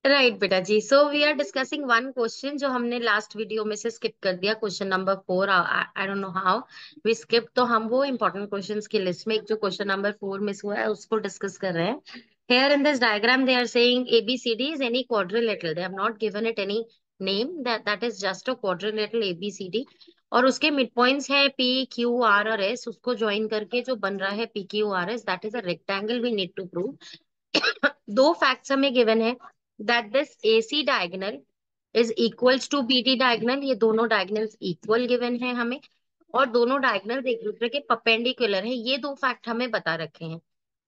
Right बेटा जी। So we are discussing one question जो हमने लास्ट वीडियो में से स्किप कर दिया, question number 4। I don't know how we skip. तो हम वो इंपॉर्टेंट क्वेश्चंस की लिस्ट में एक जो क्वेश्चन नंबर 4 मिस हुआ है उसको डिस्कस कर रहे हैं। Here in this diagram they are saying ABCD is any quadrilateral, they have not given it any name, that is just a quadrilateral ABCD। और उसके मिड पॉइंट्स है PQR और S, उसको ज्वाइन करके जो बन रहा है PQRS, that is a rectangle we need to prove. दो फैक्ट्स हमें गिवन है, that this AC diagonal is equals to BD diagonal, ये दोनों डायगोनल्स इक्वल गिवन है हमें, और दोनों डायगोनल्स एक दूसरे के परपेंडिकुलर है, ये दो फैक्ट हमें बता रखे हैं।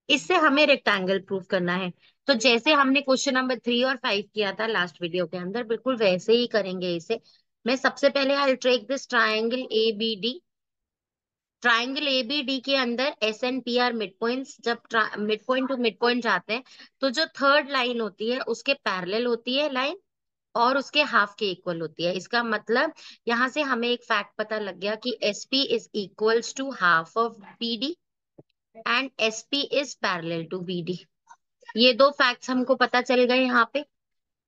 इससे हमें रेक्टेंगल प्रूव करना है। तो जैसे हमने क्वेश्चन नंबर 3 और 5 किया था लास्ट वीडियो के अंदर, बिल्कुल वैसे ही करेंगे इसे। मैं सबसे पहले I take this triangle ABD। Triangle ABD के अंदर SNPR मिड पॉइंट्स, जब mid point to mid point जाते हैं तो जो थर्ड लाइन होती है उसके पैरेलल होती है लाइन, और उसके हाफ के इक्वल होती है। इसका मतलब यहाँ से हमें एक फैक्ट पता लग गया कि SP is equals to half of BD and SP is parallel to BD। ये दो फैक्ट्स हमको पता चल गए यहाँ पे।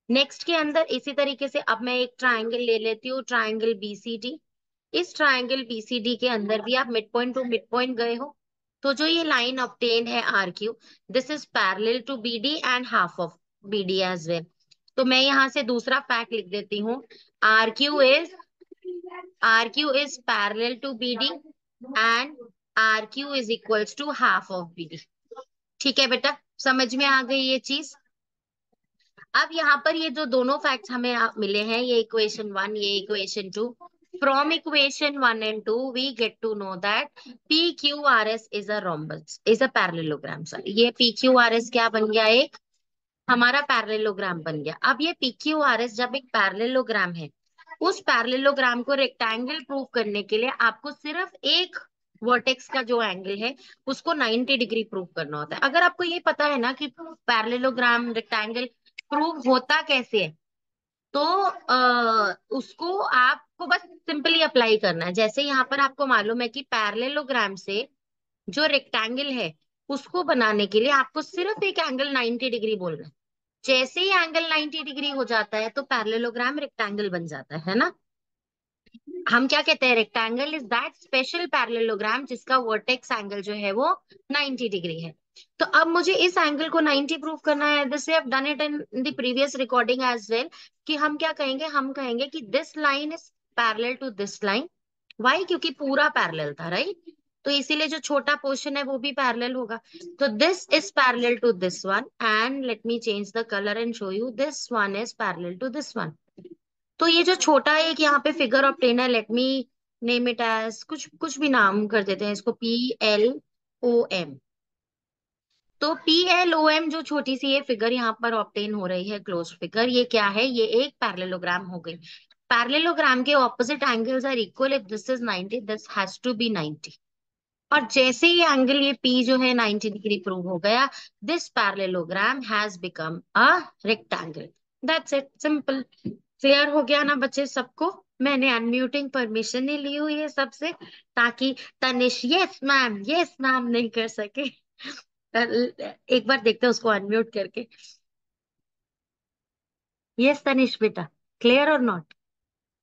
नेक्स्ट के अंदर इसी तरीके से अब मैं एक ट्राइंगल ले लेती हूँ, ट्राइंगल BCD। इस ट्राइंगल BCD के अंदर भी आप mid point to mid point गए हो, तो जो ये लाइन ऑब्टेन है RQ, this is parallel to BD and half of BD as well. तो मैं यहाँ से दूसरा फैक्ट लिख देती हूँ, RQ is parallel to BD and RQ is equals to half of BD। ठीक है बेटा, समझ में आ गई ये चीज। अब यहाँ पर ये जो दोनों फैक्ट्स हमें मिले हैं, ये इक्वेशन 1, ये equation 2, from equation 1 and 2 we get to know that PQRS is a rhombus, is a parallelogram. Sorry, ये PQRS क्या बन गया, एक हमारा पैरेललोग्राम बन गया। अब ये PQRS जब एक पैरेललोग्राम है, उस पैरेललोग्राम को रेक्टेंगल प्रूव करने के लिए आपको सिर्फ एक वर्टेक्स का जो एंगल है उसको 90 डिग्री प्रूव करना होता है। अगर आपको ये पता है ना कि पैरेललोग्राम रेक्टेंगल प्रूव होता कैसे है, तो उसको आपको बस सिंपली अप्लाई करना है। जैसे यहाँ पर आपको मालूम है कि पैरेललोग्राम से जो रेक्टेंगल है उसको बनाने के लिए आपको सिर्फ एक एंगल 90 डिग्री बोलना है। जैसे ही एंगल 90 डिग्री हो जाता है तो पैरेललोग्राम रेक्टेंगल बन जाता है ना। हम क्या कहते हैं, rectangle is that special parallelogram जिसका वर्टेक्स एंगल जो है वो 90 डिग्री है। तो अब मुझे इस एंगल को 90 प्रूव करना है, this I have done it in the previous recording as well. कि हम क्या कहेंगे, हम कहेंगे कि this line is parallel to this line. Why? क्योंकि पूरा पैरेलल था, राइट। तो इसीलिए जो छोटा पोर्शन है वो भी पैरेलल होगा। तो this is parallel to this one, and let me change the colour and show you, this one is parallel to this one. तो ये जो छोटा एक यहाँ पे फिगर ऑब्टेन है, let me name it as, कुछ कुछ भी नाम कर देते हैं इसको, PLOM। तो PLOM जो छोटी सी ये फिगर यहाँ पर ऑब्टेन हो रही है, क्लोज फिगर, ये क्या है, ये एक पैरेललोग्राम हो गई। पैरेललोग्राम के opposite angles are equal, if this is 90 this has to be 90। और जैसे ही एंगल ये P जो है 90 डिग्री प्रूव हो गया, this parallelogram has become a rectangle. That's it, simple. Clear हो गया ना बच्चे सबको? मैंने अनम्यूटिंग परमिशन नहीं ली हुई है सबसे, ताकि Tanish yes ma'am yes ma'am नहीं कर सके। एक बार देखते हैं उसको अनम्यूट करके। यस तनिष बेटा, क्लियर और not?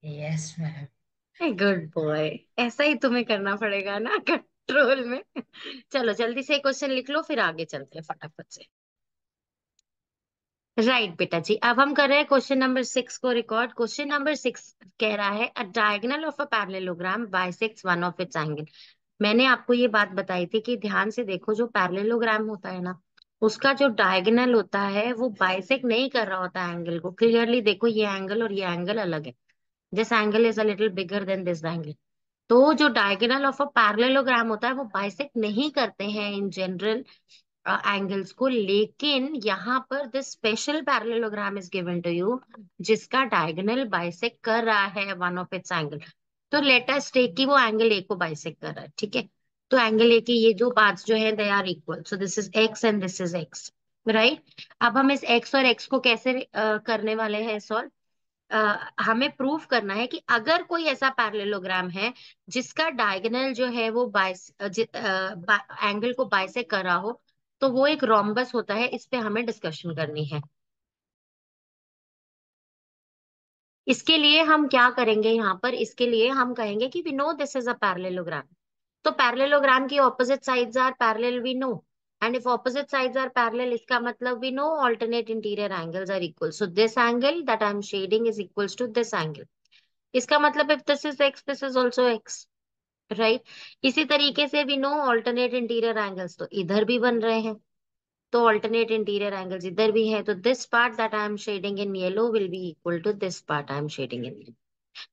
Yes ma'am. Good boy. ऐसा ही तुम्हें करना पड़ेगा ना कंट्रोल में। चलो जल्दी से क्वेश्चन लिख लो, फिर आगे चलते हैं फटाफट से। राइट बेटा जी, अब हम कर रहे हैं क्वेश्चन नंबर 6 को रिकॉर्ड। क्वेश्चन नंबर 6 कह रहा है, अ diagonal of a parallelogram bisects one of its angle. मैंने आपको ये बात बताई थी कि ध्यान से देखो, जो पैरेललोग्राम होता है ना, उसका जो डायगोनल होता है वो बाइसेक्ट नहीं कर रहा होता एंगल को। क्लियरली देखो, ये एंगल और ये एंगल अलग है। This angle is a little bigger than this angle. तो जो डायगोनल ऑफ अ पैरेललोग्राम होता है वो बाइसेक्ट नहीं करते हैं इन जनरल एंगल्स को, लेकिन यहाँ पर this special parallelogram is given to you जिसका डायगोनल बाइसेक्ट कर रहा है वन ऑफ इट्स एंगल। तो लेट अस टेक कि वो एंगल ए को बाइसेक्ट कर रहा है, ठीक है। तो एंगल ए की ये दो पार्ट्स जो है they are equal, so this is X and this is X, right. अब हम इस एक्स और एक्स को कैसे करने वाले हैं सॉल्व? हमें प्रूव करना है कि अगर कोई ऐसा पैरेललोग्राम है जिसका डायगोनल जो है वो एंगल को बाइसेक्ट कर रहा हो, तो वो एक रोम्बस होता है। इस पे हमें डिस्कशन करनी है। इसके लिए हम क्या करेंगे यहाँ पर, इसके लिए हम कहेंगे कि we know this is a parallelogram. तो पैरेललोग्राम की opposite sides are parallel, we know. And if opposite sides are parallel, इसका मतलब we know alternate interior angles are equal, so this angle that I am shading is equals to this angle. इसका मतलब if this is x, this is also x, right. इसी तरीके से we know alternate interior angles, तो इधर भी बन रहे हैं, तो ऑल्टरनेट इंटीरियर एंगल्स इधर भी है, तो this part that I am shading in yellow will be equal to this part I am shading in yellow.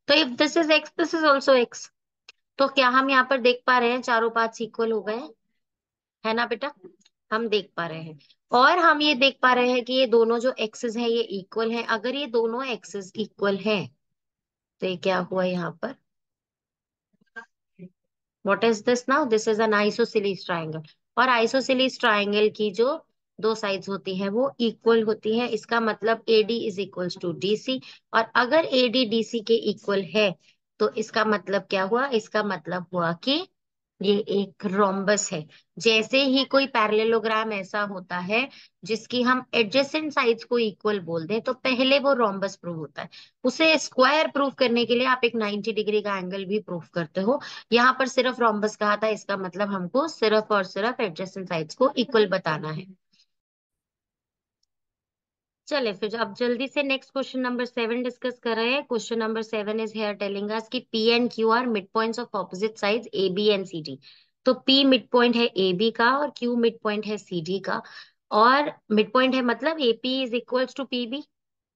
तो if this is x, this is also x. तो क्या हम यहाँ पर देख पा रहे हैं चारों पार्ट्स इक्वल हो गए हैं? है ना बेटा, हम देख पा रहे हैं। और हम ये देख पा रहे हैं कि ये दोनों जो एक्सेस हैं ये इक्वल हैं। अगर ये दोनों एक्सेस इक्वल हैं तो ये क्या हुआ यहाँ पर, what is this now, this is an isosceles triangle. और आइसोसेलेस ट्रायंगल की जो दो साइड्स होती हैं वो इक्वल होती हैं, इसका मतलब AD is equals to DC। और अगर AD DC के इक्वल है तो इसका मतलब क्या हुआ, इसका मतलब हुआ कि ये एक रोम्बस है। जैसे ही कोई पैरेललोग्राम ऐसा होता है जिसकी हम एडजेसेंट साइड्स को इक्वल बोल दें तो पहले वो रोम्बस प्रूव होता है। उसे स्क्वायर प्रूव करने के लिए आप एक 90 डिग्री का एंगल भी प्रूव करते हो। यहाँ पर सिर्फ रोम्बस कहा था, इसका मतलब हमको सिर्फ और सिर्फ एडजेसेंट साइड्स को इक्वल बताना है। चले फिर अब जल्दी से नेक्स्ट क्वेश्चन नंबर 7 डिस्कस कर रहे हैं। Question number 7 is here telling us कि P and Q are mid points of opposite sides AB and CD। तो P मिड पॉइंट है AB का और Q मिड पॉइंट है CD का। और मिड पॉइंट है मतलब AP is equals to PB,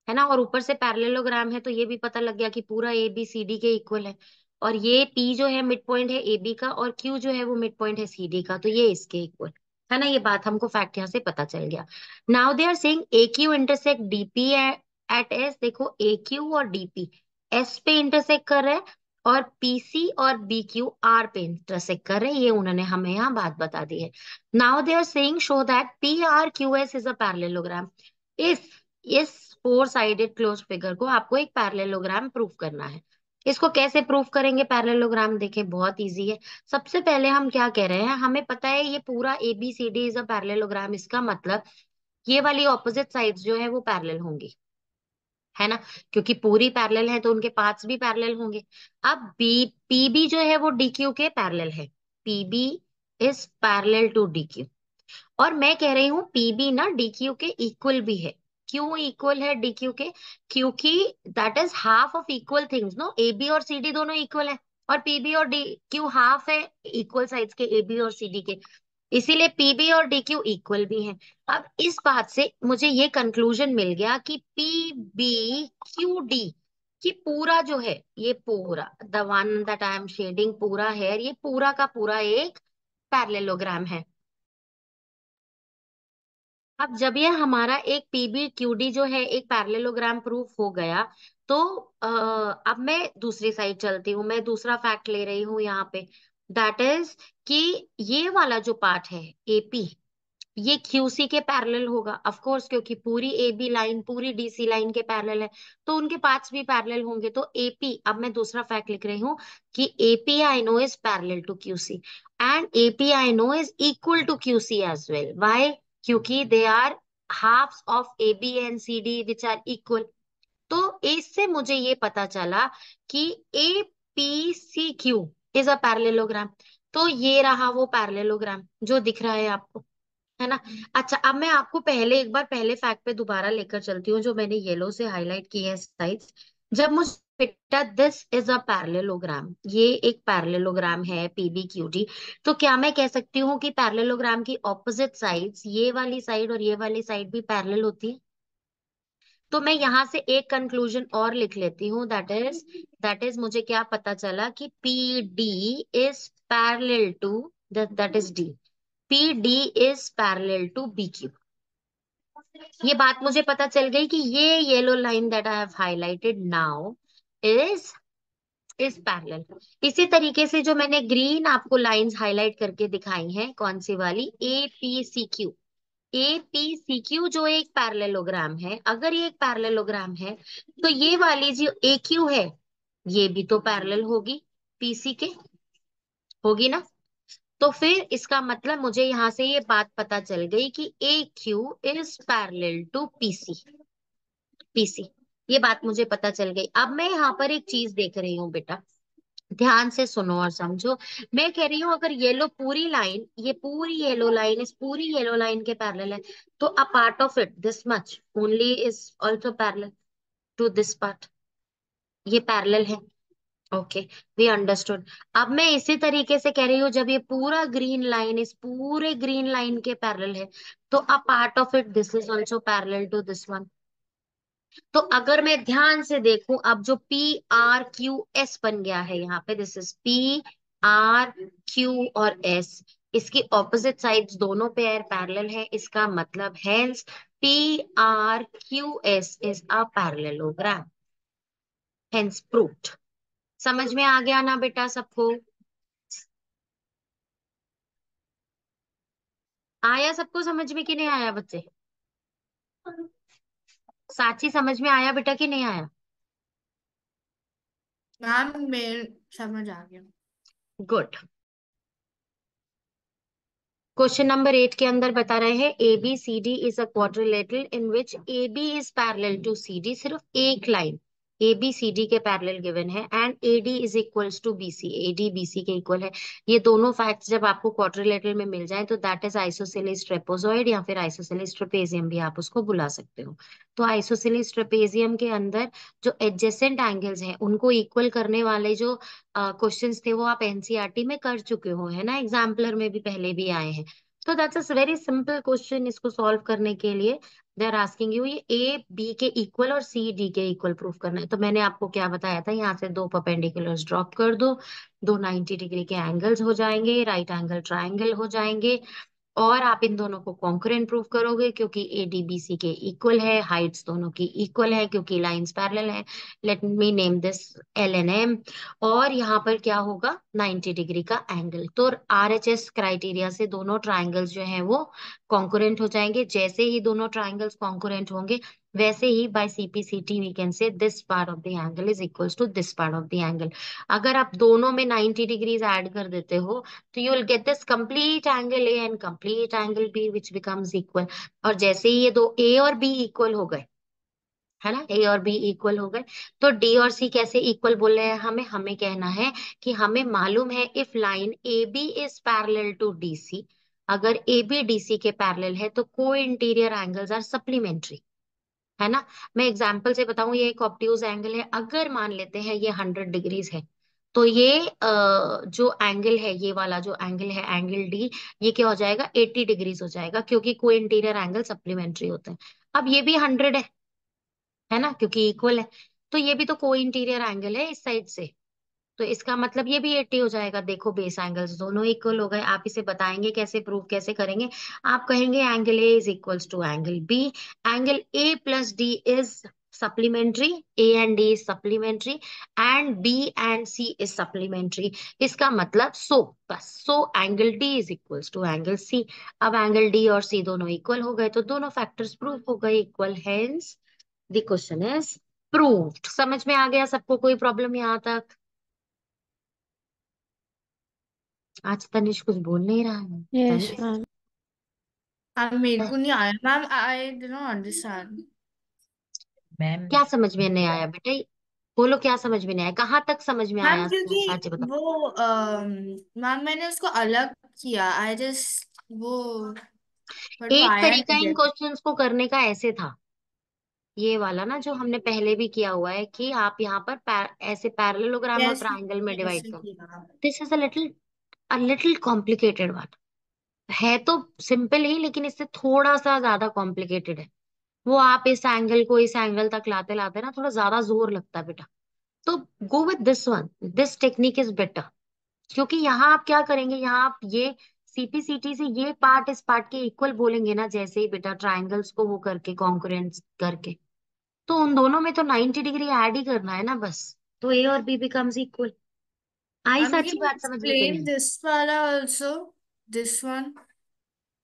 है ना। और ऊपर से पैरेललोग्राम है तो ये भी पता लग गया कि पूरा ABCD के इक्वल है। और ये P जो है मिड पॉइंट है AB का और Q जो है वो मिड पॉइंट है CD का, तो ये इसके इक्वल है ना। ये बात हमको फैक्ट यहाँ से पता चल गया। Now they are saying AQ intersect DP at S। देखो AQ और DP S पे इंटरसेक्ट कर रहे हैं और PC और BQ R पे इंटरसेक्ट कर रहे हैं, ये उन्होंने हमें यहाँ बात बता दी है। Now they are saying show that PRQS is a parallelogram. इस फोर साइडेड क्लोज फिगर को आपको एक पैरेललोग्राम प्रूफ करना है। इसको कैसे प्रूफ करेंगे पैरेललोग्राम, देखें बहुत इजी है। सबसे पहले हम क्या कह रहे हैं, हमें पता है ये पूरा ABCD इज अ पैरेललोग्राम, इसका मतलब ये वाली ऑपोजिट साइड्स जो है वो पैरेलल होंगी, है ना। क्योंकि पूरी पैरेलल है तो उनके पार्ट्स भी पैरेलल होंगे। अब PB जो है वो DQ के पैरेलल है। PB is parallel to DQ। और मैं कह रही हूँ पीबी ना DQ के इक्वल भी है। क्यों इक्वल है DQ के, क्योंकि that is half of equal things, no. AB और CD दोनों इक्वल है और PB और DQ हाफ है इक्वल साइड्स के AB और CD के, इसीलिए PB और DQ इक्वल भी हैं। अब इस बात से मुझे ये कंक्लूजन मिल गया कि PBQD कि पूरा जो है, ये पूरा the one that I am shading पूरा है, ये पूरा का पूरा एक पैरेललोग्राम है। अब जब ये हमारा एक PBQD जो है एक पैरेललोग्राम प्रूफ हो गया तो अब मैं दूसरी साइड चलती हूँ, मैं दूसरा फैक्ट ले रही हूँ यहाँ पे। दैट इज कि ये वाला जो पार्ट है AP, ये QC के पैरेलल होगा ऑफ कोर्स, क्योंकि पूरी AB लाइन पूरी DC लाइन के पैरेलल है तो उनके पार्ट्स भी पैरेलल होंगे। तो AP, अब मैं दूसरा फैक्ट लिख रही हूँ कि AP I know is parallel to QC and AP I know is equal to QC as well. Why? क्योंकि they are halves of AB and CD which are equal. तो इससे मुझे ये पता चला कि APCQ इज अ पैरेललोग्राम। तो ये रहा वो पैरेललोग्राम जो दिख रहा है आपको, है ना। अच्छा, अब मैं आपको पहले एक बार पहले फैक्ट पे दोबारा लेकर चलती हूँ जो मैंने येलो से हाईलाइट की है साइड्स। जब मुझे बेटा दिस इज अ पैरेललोग्राम, ये एक पैरेललोग्राम है PBQD, तो क्या मैं कह सकती हूँ कि पैरेललोग्राम की ऑपोजिट साइड्स, ये वाली साइड और ये वाली साइड भी पैरेलल होती है? तो मैं यहाँ से एक कंक्लूजन और लिख लेती हूँ, दैट इज मुझे क्या पता चला कि PD is parallel to, that is D, PD is parallel to BQ। ये बात मुझे पता चल गई कि ये yellow line that I have highlighted now is is parallel. इसी तरीके से जो मैंने ग्रीन आपको लाइंस हाईलाइट करके दिखाई हैं, कौन सी वाली, APCQ। APCQ जो एक पैरेललोग्राम है, अगर ये एक पैरेललोग्राम है तो ये वाली जो AQ है ये भी तो पैरेलल होगी PC के, होगी ना। तो फिर इसका मतलब मुझे यहां से ये बात पता चल गई कि AQ is parallel to PC। ये बात मुझे पता चल गई। अब मैं यहाँ पर एक चीज देख रही हूँ बेटा, ध्यान से सुनो और समझो। मैं कह रही हूँ अगर येलो पूरी लाइन, ये पूरी येलो लाइन इस पूरी येलो लाइन के पैरेलल है, तो a part of it this much only is also parallel to this part, ये पैरेलल है। Okay, we understood. अब मैं इसी तरीके से कह रही हूँ, जब ये पूरा ग्रीन लाइन इस पूरे ग्रीन लाइन के पैरेलल है, तो a part of it this is also parallel to this one. तो अगर मैं ध्यान से देखूं, अब जो पी आर क्यू एस बन गया है यहाँ पे, this is P R Q और एस, इसकी ऑपोजिट साइड्स दोनों पेयर पैरेलल है, इसका मतलब hence P R Q S is a parallelogram, hence proved. समझ में आ गया ना बेटा सबको? आया सबको समझ में कि नहीं आया बच्चे? साची समझ में आया बेटा कि नहीं आया? मैम मैं समझ आ गया। गुड। क्वेश्चन नंबर 8 के अंदर बता रहे हैं A B C D is a quadrilateral in which A B is parallel to C D, सिर्फ एक line A B C D के पैरेलल गिवन है, and A D is equals to B C, A D B C के equal है। ये दोनों facts जब आपको क्वाड्रिलेटरल में मिल जाए तो दैट इज आइसोसेलेस ट्रेपेजॉइड, या फिर आइसोसेलेस ट्रेपेजियम भी आप उसको बुला सकते हो। तो आइसोसेलेस ट्रेपेजियम के अंदर जो एडजेसेंट एंगल्स हैं उनको इक्वल करने वाले जो क्वेश्चंस थे वो आप एनसीईआरटी में कर चुके हो, है ना, एग्जाम्पलर में भी पहले भी आए हैं। तो that's a very simple question, इसको सॉल्व करने के लिए दे आर आस्किंग यू ये ए बी के इक्वल और सी डी के इक्वल प्रूफ करना है। तो मैंने आपको क्या बताया था, यहाँ से दो परपेंडिकुलर्स ड्रॉप कर दो, दो 90 डिग्री के एंगल्स हो जाएंगे, राइट एंगल ट्राइंगल हो जाएंगे, और आप इन दोनों को कॉन्करेंट प्रूफ करोगे क्योंकि ए डी बी सी के इक्वल है, हाइट्स दोनों की इक्वल है क्योंकि लाइंस पैरेलल है। Let me name this L N M. और यहाँ पर क्या होगा, 90 डिग्री का एंगल। तो आर एच एस क्राइटेरिया से दोनों ट्राइंगल्स जो हैं वो कॉन्करेंट हो जाएंगे। जैसे ही दोनों ट्राइंगल्स कॉन्करेंट होंगे, वैसे ही by CPCT we can say this part of the angle is equals to this part of the angle. अगर आप दोनों में 90 डिग्रीज ऐड कर देते हो, तो you will get this complete angle A and complete angle B which becomes equal। और जैसे ही ये दो A और B इक्वल हो गए, है ना, A और B इक्वल हो गए, तो D और C कैसे इक्वल बोल रहे हैं हमें, हमें कहना है कि हमें मालूम है if line AB is parallel to DC, अगर AB DC के पैरेलल है तो को इंटीरियर एंगल्स आर सप्लीमेंट्री, है ना। मैं एग्जाम्पल से बताऊं, ये एक ऑब्ट्यूज एंगल है, अगर मान लेते हैं ये 100 डिग्रीज है, तो ये जो एंगल है, ये वाला जो एंगल है एंगल डी, ये क्या हो जाएगा, 80 डिग्रीज हो जाएगा क्योंकि को इंटीरियर एंगल सप्लीमेंट्री होते हैं। अब ये भी 100 है ना, क्योंकि इक्वल है, तो ये भी तो को इंटीरियर एंगल है इस साइड से, तो इसका मतलब ये भी 80 हो जाएगा। देखो बेस एंगल्स दोनों इक्वल हो गए। आप इसे बताएंगे कैसे, प्रूव कैसे करेंगे? आप कहेंगे angle A is equals to angle B, angle A plus D is supplementary, A and D is supplementary, and B and C is supplementary. इसका मतलब सो, बस so angle D is equals to angle C. अब angle D और सी दोनों equal हो गए, तो दोनों फैक्टर्स प्रूव हो गए equal, hence the question is proved. समझ में आ गया सबको? कोई प्रॉब्लम यहाँ तक? आज तनिष कुछ बोल नहीं रहा है। Yes Tanish, ma'am. अब मेरे को नहीं आया ma'am, I do not understand. Ma'am क्या समझ में नहीं आया बेटा? बोलो क्या समझ में नहीं आया, कहाँ तक समझ में मैम आया, क्योंकि साची बताओ। वो मैम मैंने उसको अलग किया, आई जस्ट वो, बट वो एक आया तरीका नहीं इन जैसे। क्वेश्चंस को करने का ऐसे था, ये वाला ना जो हमने पहले भी किया हुआ है, कि आप यहाँ पर ऐसे पैरेललोग्राम और यस ट्रायंगल में डिवाइड ऐसे करो। किया। This is a little complicated one, है तो सिंपल ही, लेकिन इससे थोड़ा सा ज्यादा कॉम्प्लिकेटेड है। वो आप इस एंगल को इस एंगल तक लाते लाते ना थोड़ा ज्यादा जोर लगता है बेटा। तो go with this one, this technique is better. क्योंकि यहाँ आप क्या करेंगे, यहाँ आप ये सीपीसीटी से ये पार्ट इस पार्ट के इक्वल बोलेंगे ना, जैसे ही बेटा ट्राइंगल्स को वो करके कॉन्करेंस करके, तो उन दोनों में तो 90 डिग्री ऐड ही करना है ना बस, तो ए और बी बिकम्स इक्वल। आई मैम सच्ची कैन बात समझ में कि एक्सप्लेन नहीं? दिस वाला also, this one,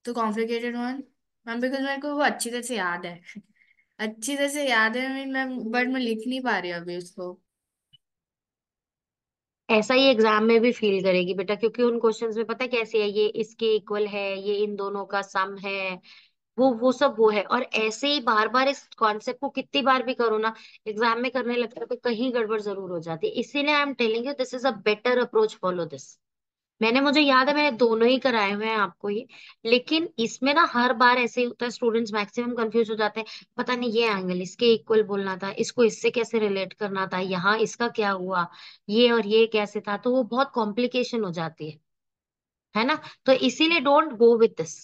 the complicated one. Ma'am because मेरे को वो अच्छी तरह से याद है, अच्छी तरह से याद है मैं, बट मैं लिख नहीं पा रही अभी उसको। ऐसा ही एग्जाम में भी फील करेगी बेटा, क्योंकि उन क्वेश्चंस में पता है कैसे है, ये इसके इक्वल है, ये इन दोनों का सम है, वो सब वो है। और ऐसे ही बार बार इस कॉन्सेप्ट को कितनी बार भी करो ना, एग्जाम में करने लगता है तो कहीं गड़बड़ जरूर हो जाती है। इसीलिए I am telling you this is a better approach, follow this. मैंने, मुझे याद है मैंने दोनों ही कराए हुए हैं आपको ये। लेकिन इसमें ना हर बार ऐसे ही होता है, स्टूडेंट्स मैक्सिमम कंफ्यूज हो जाते हैं, पता नहीं ये एंगल इसके इक्वल बोलना था, इसको इससे कैसे रिलेट करना था, यहाँ इसका क्या हुआ, ये और ये कैसे था, तो वो बहुत कॉम्प्लिकेशन हो जाती है ना। तो इसीलिए don't go with this,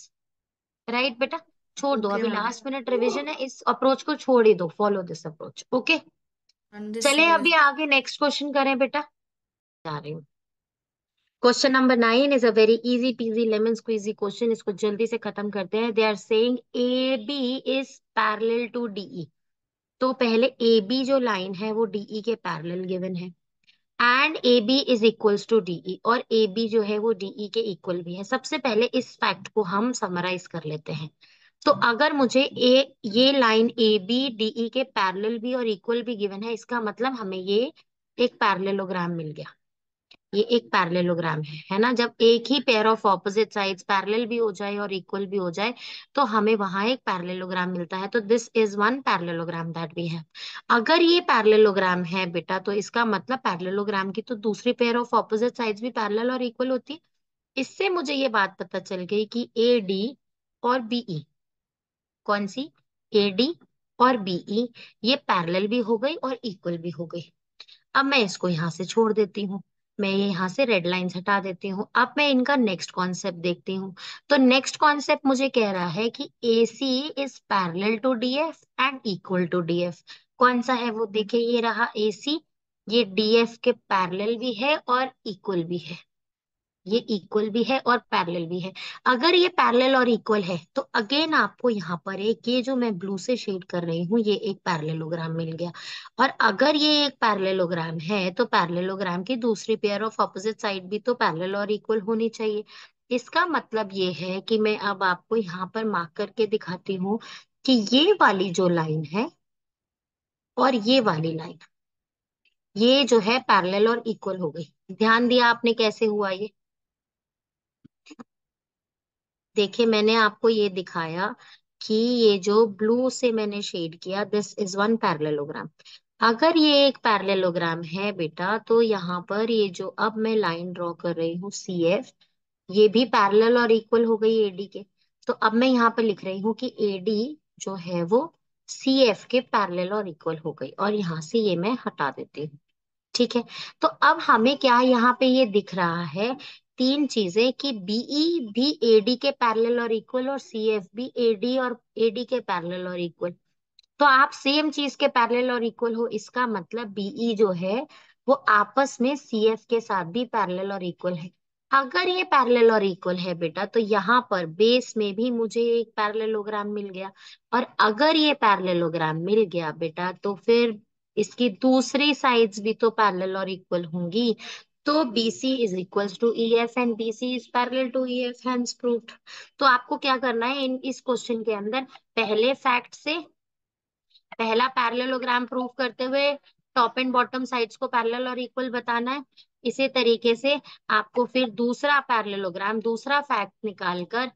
right बेटा। छोड़ दो, ओके अभी मैम। लास्ट मिनट रिवीजन है, इस अप्रोच को छोड़ ही दो, फॉलो दिस अप्रोच, ओके। चले अंडरस्टूड। अभी आगे नेक्स्ट क्वेश्चन करें बेटा, जा रही हूँ। Question number 9 is a very easy peasy lemon squeezy question, इसको जल्दी से खत्म करते हैं। They are saying A B is parallel to DE. तो पहले ए बी जो लाइन है वो डीई के पैरेलल गिवन है, and A B is equals to DE, और ए बी जो है वो डीई के इक्वल भी है। सबसे पहले इस फैक्ट को हम समराइज कर लेते हैं। तो अगर मुझे ये लाइन ए बी डीई के पैरेलल भी और इक्वल भी गिवन है, इसका मतलब हमें ये एक पैरेललोग्राम मिल गया। ये एक पैरेललोग्राम है ना। जब एक ही pair of opposite sides parallel भी हो जाए और इक्वल भी हो जाए तो हमें वहां एक पैरेललोग्राम मिलता है। तो this is one parallelogram that we have. अगर ये पैरेललोग्राम है बेटा, तो इसका मतलब पैरेललोग्राम की तो दूसरी पेयर ऑफ ऑपोजिट साइड्स भी पैरेलल और इक्वल होती है। इससे मुझे ये बात पता चल गई कि ए डी और बीई, कौन सी, ए डी और बीई, ये पैरेलल भी हो गई और इक्वल भी हो गई। अब मैं इसको यहाँ से छोड़ देती हूँ, मैं ये यहाँ से रेड लाइंस हटा देती हूँ। अब मैं इनका नेक्स्ट कॉन्सेप्ट देखती हूँ। तो नेक्स्ट कॉन्सेप्ट मुझे कह रहा है कि A C is parallel to D F and equal to D F. कौन सा है वो, देखिए ये रहा ए सी, ये डी एफ के पैरेलल भी है और इक्वल भी है। ये इक्वल भी है और पैरेलल भी है। अगर ये पैरेलल और इक्वल है तो अगेन आपको यहाँ पर एक, ये जो मैं ब्लू से शेड कर रही हूँ, ये एक पैरेललोग्राम मिल गया। और अगर ये एक पैरेललोग्राम है तो पैरेललोग्राम की दूसरी पेयर ऑफ ऑपोजिट साइड भी तो पैरेलल और इक्वल होनी चाहिए। इसका मतलब ये है कि मैं अब आपको यहाँ पर मार्क करके दिखाती हूँ कि ये वाली जो लाइन है और ये वाली लाइन, ये जो है पैरेलल और इक्वल हो गई। ध्यान दिया आपने कैसे हुआ ये, देखिए मैंने आपको ये दिखाया कि ये जो ब्लू से मैंने शेड किया, दिस इज वन पैरेललोग्राम। अगर ये एक पैरेललोग्राम है बेटा, तो यहाँ पर ये जो अब मैं लाइन ड्रॉ कर रही हूँ सी एफ, ये भी पैरेलल और इक्वल हो गई एडी के। तो अब मैं यहाँ पर लिख रही हूँ कि एडी जो है वो सी एफ के पैरेलल और इक्वल हो गई, और यहाँ से ये मैं हटा देती हूँ। ठीक है। तो अब हमें क्या यहाँ पे ये दिख रहा है, तीन चीजें, कि बीई भी एडी के पैरेलल और इक्वल, और सीएफ भी एडी और एडी के पैरेलल और इक्वल। तो आप सेम चीज के पैरेलल और इक्वल हो, इसका मतलब बीई जो है वो आपस में सीएफ के साथ भी पैरेलल और इक्वल है। अगर ये पैरेलल और इक्वल है बेटा, तो यहाँ पर बेस में भी मुझे एक पैरेललोग्राम मिल गया। और अगर ये पैरेललोग्राम मिल गया बेटा, तो फिर इसकी दूसरी साइड्स भी तो पैरेलल और इक्वल होंगी। तो BC is equals to EF and BC is parallel to EF, hence proved. तो आपको क्या करना है, इस क्वेश्चन के अंदर पहले फैक्ट से पहला पैरेललोग्राम प्रूव करते हुए टॉप एंड बॉटम साइड्स को पैरेलल और इक्वल बताना है। इसी तरीके से आपको फिर दूसरा पैरेललोग्राम, दूसरा फैक्ट निकालकर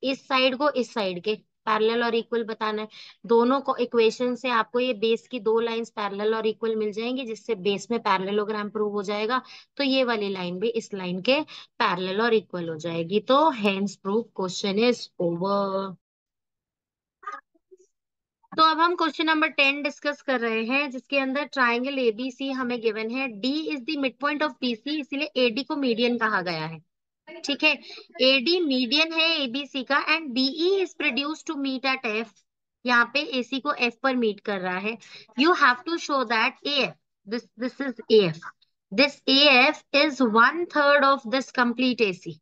इस साइड को इस साइड के पैरेलल और इक्वल बताना है। दोनों को इक्वेशन से आपको ये बेस की दो लाइंस पैरेलल और इक्वल मिल जाएंगी, जिससे बेस में पैरेललोग्राम प्रूव हो जाएगा। तो ये वाली लाइन भी इस लाइन के पैरेलल और इक्वल हो जाएगी। तो hence proof question is over. तो अब हम क्वेश्चन नंबर 10 डिस्कस कर रहे हैं, जिसके अंदर ट्राइंगल एबीसी हमें गिवन है। D is the mid point of BC, इसीलिए एडी को मीडियन कहा गया है। ठीक है, एडी मीडियन है एबीसी का, and BE is produce to meet at F. यहाँ पे एसी को एफ पर मीट कर रहा है। You have to show that A F, this is A F, this A F is 1/3 of this complete AC,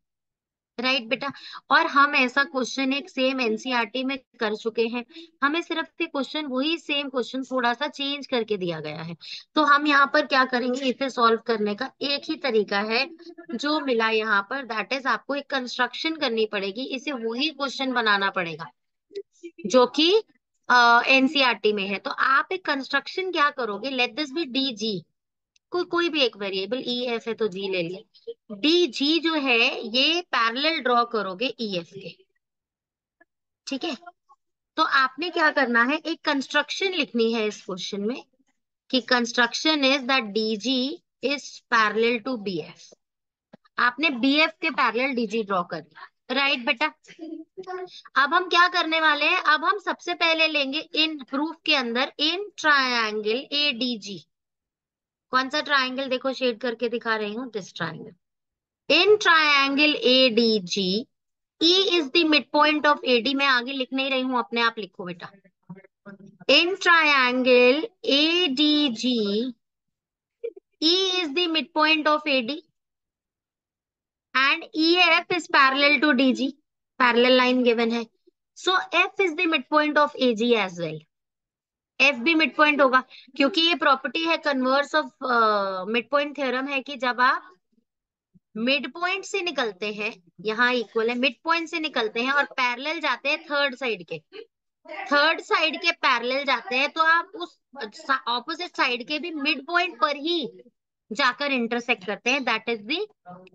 right बेटा। और हम ऐसा क्वेश्चन एक सेम एनसीईआरटी में कर चुके हैं। हमें सिर्फ से क्वेश्चन, वही सेम क्वेश्चन थोड़ा सा चेंज करके दिया गया है। तो हम यहाँ पर क्या करेंगे, इसे सॉल्व करने का एक ही तरीका है जो मिला यहाँ पर, दैट इज आपको एक कंस्ट्रक्शन करनी पड़ेगी, इसे वही क्वेश्चन बनाना पड़ेगा जो कि एनसीईआरटी में है। तो आप एक कंस्ट्रक्शन क्या करोगे, let this B D G, कोई कोई भी एक वेरिएबल, ई एफ है तो जी ले लिया। डी जी जो है ये पैरेलल ड्रॉ करोगे ई एफ के, ठीक है, तो आपने क्या करना है, एक कंस्ट्रक्शन लिखनी है इस क्वेश्चन में कि construction is that DG is parallel to BF. आपने बीएफ के पैरेलल डीजी ड्रॉ कर दिया, राइट बेटा। अब हम क्या करने वाले हैं, अब हम सबसे पहले लेंगे इन प्रूफ के अंदर इन ट्रायंगल एडीजी। कौन सा ट्रायंगल, देखो शेड करके दिखा रही हूँ, this triangle. In triangle ADG E is the midpoint of AD। मैं आगे लिख नहीं रही हूं, अपने आप लिखो बेटा। In triangle ADG, E is the midpoint of AD and EF is parallel to DG। Parallel line given है, so F is the midpoint of AG as well। F भी midpoint होगा क्योंकि ये प्रॉपर्टी है कन्वर्स ऑफ midpoint थ्योरम है कि जब आप मिड पॉइंट से निकलते हैं, यहाँ इक्वल है, मिड पॉइंट से निकलते हैं और पैरेलल जाते हैं थर्ड साइड के, थर्ड साइड के पैरेलल जाते हैं, तो आप उस ऑपोजिट साइड के भी मिड पॉइंट पर ही जाकर इंटरसेक्ट करते हैं। That is the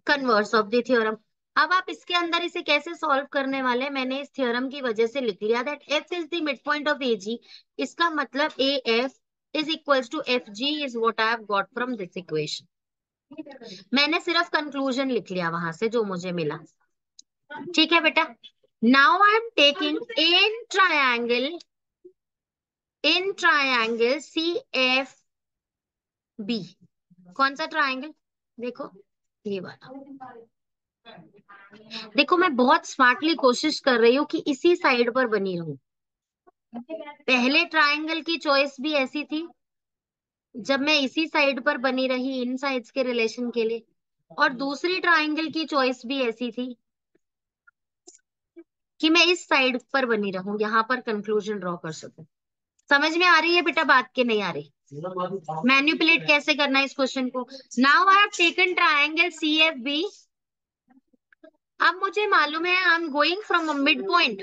converse of the theorem. अब आप इसके अंदर इसे कैसे सॉल्व करने वाले हैं, मैंने इस थ्योरम की वजह से लिख लिया that F is the mid point of AG. इसका मतलब A F is equals to F G is what I have got from this equation. मैंने सिर्फ कंक्लूजन लिख लिया वहां से जो मुझे मिला, ठीक है बेटा। Now I am taking in triangle C F B. कौन सा ट्रायंगल, देखो ये वाला। देखो मैं बहुत स्मार्टली कोशिश कर रही हूँ कि इसी साइड पर बनी रहूं। पहले ट्रायंगल की चॉइस भी ऐसी थी जब मैं इसी साइड पर बनी रही इन साइड्स के रिलेशन के लिए, और दूसरी ट्रायंगल की चॉइस भी ऐसी थी कि मैं इस साइड पर बनी रहूं, यहां पर कंक्लूजन ड्रॉ कर सकूं। समझ में आ रही है बेटा बात के नहीं आ रही? मैनिपुलेट कैसे करना है इस क्वेश्चन को। Now I have taken triangle C F B. अब मुझे मालूम है I am going from a mid point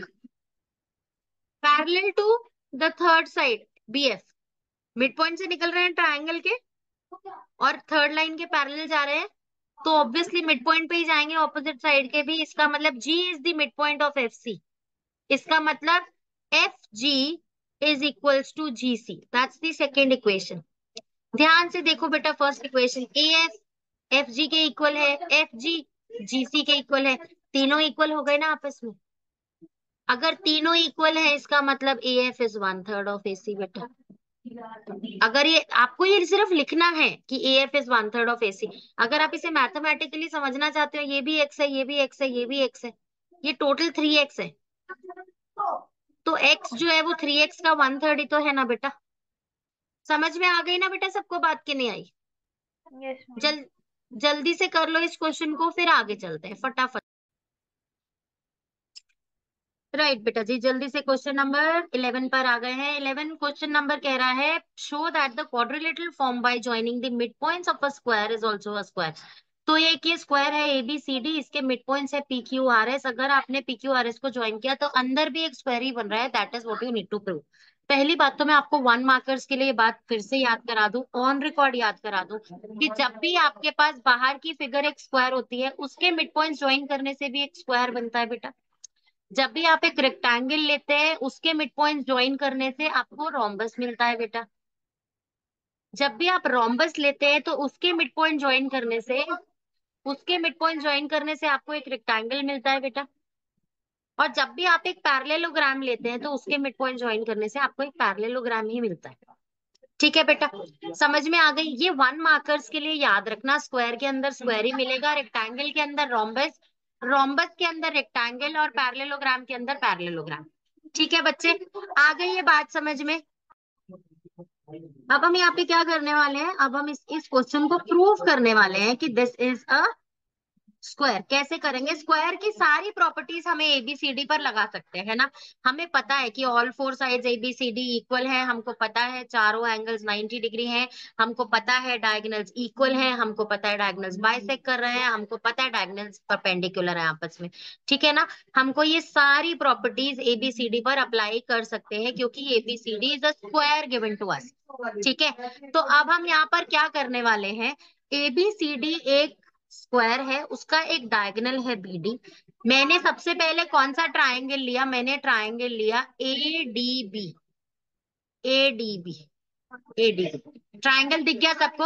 parallel to the third side BF. Mid point से निकल रहे हैं ट्रायंगल के और थर्ड लाइन के पैरेलल जा रहे हैं, तो ऑब्वियसली मिड पॉइंट पे ही जाएंगे ऑपोजिट साइड के भी। इसका मतलब G is the mid point of F C. इसका मतलब F G is equals to G C. That's the second equation. ध्यान से देखो बेटा, first equation A F F G के इक्वल है, एफ जी जी सी के इक्वल है, तीनों इक्वल हो गए ना आपस में। अगर तीनों इक्वल है इसका मतलब ए एफ इज 1/3 ऑफ ए सी बेटा। अगर ये आपको ये सिर्फ लिखना है कि ए एफ इज 1/3 ऑफ ए सी। अगर आप इसे मैथमेटिकली समझना चाहते हो, ये भी एक्स है, ये भी एक्स है, ये भी एक्स है, ये टोटल 3x है, तो x जो है वो 3x का 1/3 ही तो है ना बेटा। समझ में आ गई ना बेटा सबको बात, की नहीं आई? Yes ma'am. जल जल्दी से कर लो इस क्वेश्चन को, फिर आगे चलते हैं फटाफट। राइट बेटा जी, जल्दी से क्वेश्चन नंबर 11 पर आ गए हैं। 11 क्वेश्चन नंबर कह रहा है show that the quadrilateral form by joining the mid points of a square is also a square. तो ये स्क्वायर है ABCD, इसके मिड पॉइंट्स है PQRS। अगर आपने PQRS को ज्वाइन किया तो अंदर भी एक स्क्वायर ही बन रहा है। That is what you need to prove. पहली बात तो मैं आपको 1 मार्कर्स के लिए ये बात फिर से याद करा दूं, ऑन रिकॉर्ड याद करा दूं कि जब भी आपके पास बाहर की फिगर एक स्क्वायर होती है, उसके मिड पॉइंट्स ज्वाइन करने से भी एक स्क्वायर बनता है बेटा। जब भी आप एक रेक्टेंगल लेते हैं, उसके मिड पॉइंट ज्वाइन करने से आपको रोम्बस मिलता है बेटा। जब भी आप रोम्बस लेते हैं तो उसके मिड पॉइंट ज्वाइन करने से आपको एक रेक्टेंगल मिलता है बेटा। और जब भी आप एक पैरेललोग्राम लेते हैं तो उसके मिड पॉइंट ज्वाइन करने से आपको एक पैरेललोग्राम ही मिलता है। ठीक है बेटा, समझ में आ गई? ये 1 मार्कर्स के लिए याद रखना, स्क्वायर के अंदर स्क्वायर ही मिलेगा, रेक्टेंगल के अंदर रोम्बस, रोम्बस के अंदर रेक्टेंगल और पैरेललोग्राम के अंदर पैरेललोग्राम। ठीक है बच्चे, आ गई ये बात समझ में? अब हम यहाँ पे क्या करने वाले हैं, अब हम इस क्वेश्चन को प्रूव करने वाले हैं कि दिस इज अ स्क्वायर। कैसे करेंगे? स्क्वायर की सारी प्रॉपर्टीज हमें ABCD पर लगा सकते हैं ना। हमें पता है कि ऑल 4 साइड्स ABCD इक्वल है, हमको पता है चारों एंगल्स 90 डिग्री हैं, हमको पता है डायगोनल्स इक्वल हैं, हमको पता है डायगोनल्स बाइसेक्ट कर रहे हैं, हमको पता है डायगोनल्स परपेंडिकुलर है आपस में। ठीक है ना, हमको ये सारी प्रॉपर्टीज ABCD पर अप्लाई कर सकते हैं क्योंकि ABCD is a square given to us. ठीक है, तो अब हम यहाँ पर क्या करने वाले हैं, ABCD एक स्क्वायर है, उसका एक डायगोनल है BD। मैंने सबसे पहले कौन सा ट्राइंगल लिया? मैंने ट्राइंगल लिया ADB। ADB ADB ट्राइंगल दिख गया सबको?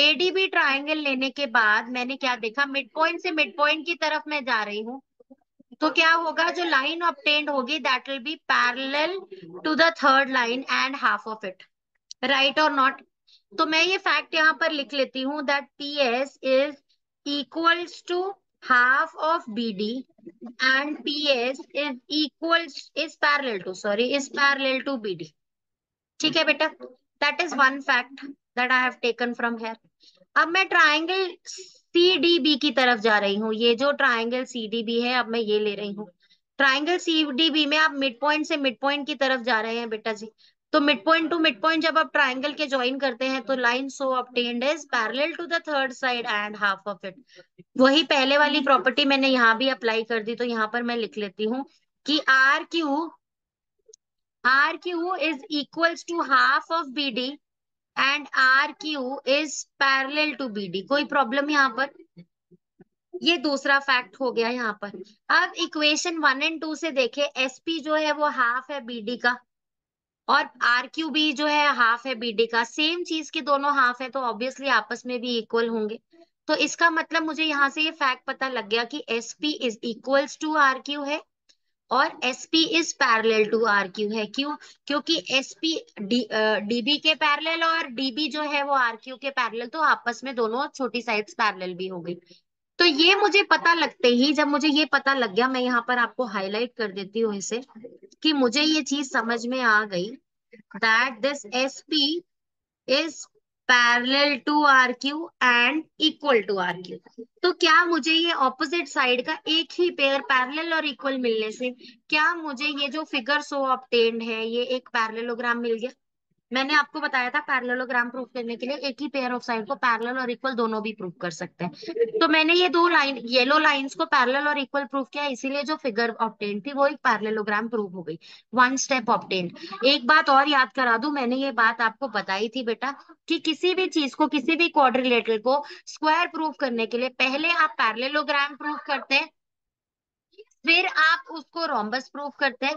ADB ट्राइंगल लेने के बाद मैंने क्या देखा, मिड पॉइंट से मिड पॉइंट की तरफ मैं जा रही हूँ, तो क्या होगा, जो लाइन ऑब्टेन्ड होगी that will be parallel to the third line and half of it, right और नॉट? तो मैं ये फैक्ट यहाँ पर लिख लेती हूँ that PS is equals to half of BD and PS is parallel to, sorry, is parallel to BD। ठीक है बेटा, that is one fact that I have taken from here. अब मैं ट्राइंगल CDB की तरफ जा रही हूँ। ये जो ट्राइंगल CDB है, अब मैं ये ले रही हूँ। ट्राइंगल CDB में आप मिड पॉइंट से मिड पॉइंट की तरफ जा रहे हैं बेटा जी। तो mid point to mid point जब आप ट्राइंगल के ज्वाइन करते हैं तो line so obtained is parallel to the third side and half of it. वही पहले वाली प्रॉपर्टी मैंने यहाँ भी अप्लाई कर दी, तो यहाँ पर मैं लिख लेती हूँ कि RQ is equals to half of BD and RQ is parallel to BD। कोई प्रॉब्लम यहाँ पर? ये दूसरा फैक्ट हो गया यहाँ पर। अब इक्वेशन 1 और 2 से देखे, SP जो है वो हाफ है BD का और RQ भी जो है हाफ है BD का। सेम चीज के दोनों हाफ है तो ऑब्वियसली आपस में भी इक्वल होंगे। तो इसका मतलब मुझे यहाँ से ये फैक्ट पता लग गया कि SP is equals to RQ है और SP is parallel to RQ है। क्यों? क्योंकि SP DB के पैरेलल और DB जो है वो RQ के पैरेलल, तो आपस में दोनों छोटी साइड्स पैरेलल भी हो गई। तो ये मुझे पता लगते ही, जब मुझे ये पता लग गया, मैं यहाँ पर आपको हाईलाइट कर देती हूँ इसे, कि मुझे ये चीज समझ में आ गई that this SP is parallel to RQ and equal to RQ। तो क्या मुझे ये ऑपोजिट साइड का एक ही पेयर पैरेलल और इक्वल मिलने से, क्या मुझे ये जो फिगर सो ऑब्टेन्ड है ये एक पैरेललोग्राम मिल गया? मैंने आपको बताया था पैरेललोग्राम प्रूफ करने के लिए एक ही पेयर ऑफ साइड को पैरेलल और इक्वल दोनों भी प्रूफ कर सकते हैं। तो मैंने ये दो लाइन येलो लाइंस को पैरेलल और इक्वल प्रूफ किया, इसीलिए जो फिगर ऑब्टेन्ड थी वो एक पैरेललोग्राम प्रूफ हो गई। One step obtained. एक बात और याद करा दूं, मैंने ये बात आपको बताई थी बेटा कि किसी भी चीज को, किसी भी क्वाड्रिलेटरल को स्क्वायर प्रूफ करने के लिए पहले आप पैरेललोग्राम प्रूफ करते हैं, फिर आप उसको रोम्बस प्रूफ करते हैं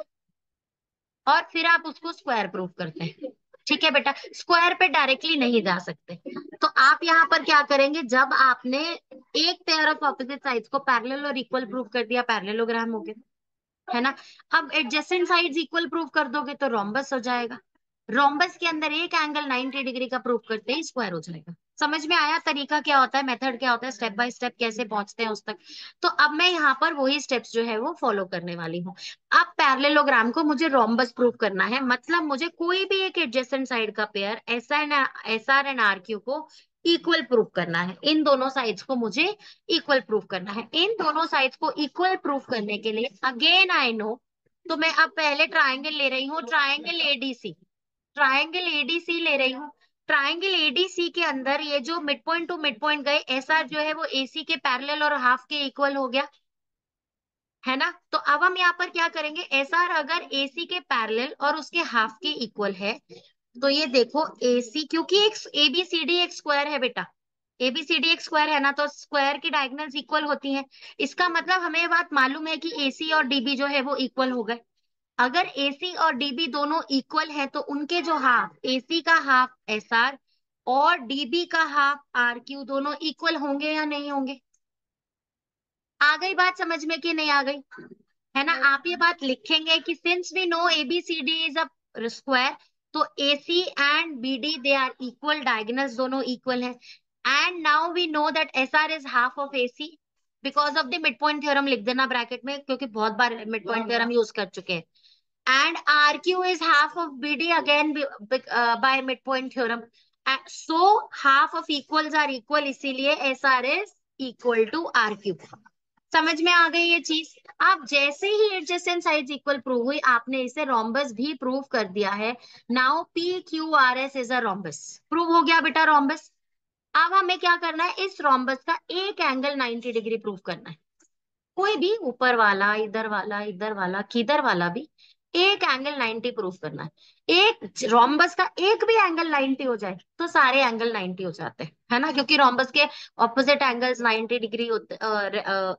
और फिर आप उसको स्क्वायर प्रूफ करते हैं। ठीक है बेटा, स्क्वायर पे डायरेक्टली नहीं जा सकते। तो आप यहाँ पर क्या करेंगे, जब आपने एक पेयर ऑफ ऑपोजिट साइड्स को पैरेलल और इक्वल प्रूफ कर दिया, पैरेललोग्राम हो गया, है ना? अब एडजेसेंट साइड्स इक्वल प्रूफ कर दोगे तो रोम्बस हो जाएगा। रोम्बस के अंदर एक एंगल 90 डिग्री का प्रूफ करते ही स्क्वायर हो जाएगा। समझ में आया तरीका क्या होता है, मेथड क्या होता है, स्टेप बाय स्टेप कैसे पहुंचते हैं उस तक? तो अब मैं यहाँ पर वही स्टेप्स जो है वो फॉलो करने वाली हूँ। अब पैरेललोग्राम को मुझे रोम्बस प्रूफ करना है, मतलब मुझे कोई भी एक एडजेसेंट साइड का पेयर SR एंड RQ को इक्वल प्रूफ करना है। इन दोनों साइड्स को मुझे इक्वल प्रूफ करना है। इन दोनों साइड्स को इक्वल प्रूफ करने के लिए अगेन आई नो, तो मैं अब पहले ट्राइंगल ले रही हूँ, ट्राइंगल ADC। ट्राइंगल ADC ले रही हूँ। ट्राइंगल ADC के अंदर ये जो mid point to mid point गए, SR जो है वो AC के पैरेलल और हाफ के इक्वल हो गया, है ना? तो अब हम यहाँ पर क्या करेंगे, SR अगर AC के पैरेलल और उसके हाफ के इक्वल है, तो ये देखो AC, क्योंकि एक ABCD एक स्क्वायर है बेटा, ABCD एक स्क्वायर है ना, तो स्क्वायर की डायगोनल्स इक्वल होती हैं। इसका मतलब हमें ये बात मालूम है कि AC और DB जो है वो इक्वल हो गए। अगर AC और DB दोनों इक्वल है तो उनके जो हाफ, AC का हाफ SR और DB का हाफ RQ, दोनों इक्वल होंगे या नहीं होंगे? आ गई बात समझ में कि नहीं आ गई? है ना? आप ये बात लिखेंगे कि since we know ABCD is a square, तो AC and BD they are equal, diagonals दोनों इक्वल है। And now we know that SR is half of AC because of the mid point theorem, लिख देना bracket में, क्योंकि बहुत बार mid point theorem use कर चुके हैं। And RQ is half of BD again by midpoint theorem. So half of equals are equal, इसीलिए SR is equal to RQ। समझ में आ गई ये चीज? आप जैसे ही एडजेसेंट साइड्स इक्वल प्रूव हुई, आपने इसे रोम्बस भी प्रूव कर दिया है। Now PQRS is a rhombus, prove हो गया बेटा रोम्बस। अब हमें क्या करना है, इस रोम्बस का एक एंगल 90 डिग्री प्रूव करना है। कोई भी, ऊपर वाला, इधर वाला, इधर वाला, किधर वाला भी, एक एंगल 90 प्रूफ करना है। एक रोम्बस का एक भी एंगल 90 हो जाए तो सारे एंगल 90 हो जाते हैं, है ना, क्योंकि रोम्बस के ऑपोजिट एंगल्स 90 डिग्री होते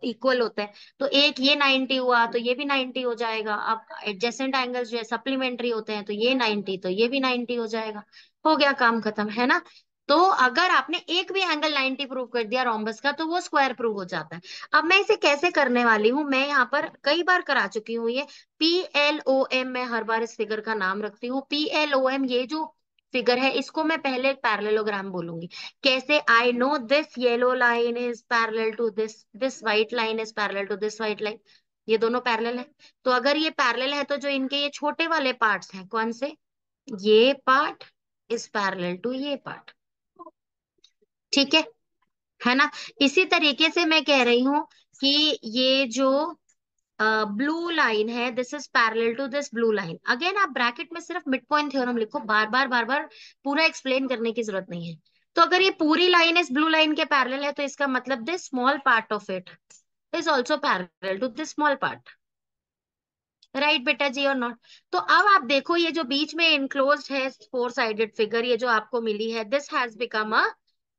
इक्वल होते हैं। तो एक ये 90 हुआ तो ये भी 90 हो जाएगा। अब एडजेसेंट एंगल्स जो है सप्लीमेंट्री होते हैं, तो ये 90 तो ये भी 90 हो जाएगा। हो गया काम खत्म, है ना। तो अगर आपने एक भी एंगल 90 प्रूव कर दिया रोम्बस का तो वो स्क्वायर प्रूव हो जाता है। अब मैं इसे कैसे करने वाली हूँ, मैं यहाँ पर कई बार करा चुकी हूँ ये। PLOM, मैं हर बार इस फिगर का नाम रखती हूँ PLOM। ये जो फिगर है इसको मैं पहले एक पैरेललोग्राम बोलूंगी। कैसे? I know this yellow line is parallel to this, this white line is parallel to this white line. ये दोनों पैरेलल है। तो अगर ये पैरेलल है तो जो इनके ये छोटे वाले पार्ट्स हैं, कौन से, ये पार्ट इज पैरेलल टू ये पार्ट। ठीक है ना। इसी तरीके से मैं कह रही हूं कि ये जो ब्लू लाइन है, this is parallel to this blue line. Again आप ब्रैकेट में सिर्फ मिड पॉइंट थ्योरम लिखो, बार बार पूरा एक्सप्लेन करने की जरूरत नहीं है। तो अगर ये पूरी लाइन इस ब्लू लाइन के पैरेलल है तो इसका मतलब this small part of it is also parallel to this small part. Right बेटा, जी और नॉट? तो अब आप देखो ये जो बीच में इनक्लोज्ड है फोर साइडेड फिगर, ये जो आपको मिली है, this has become a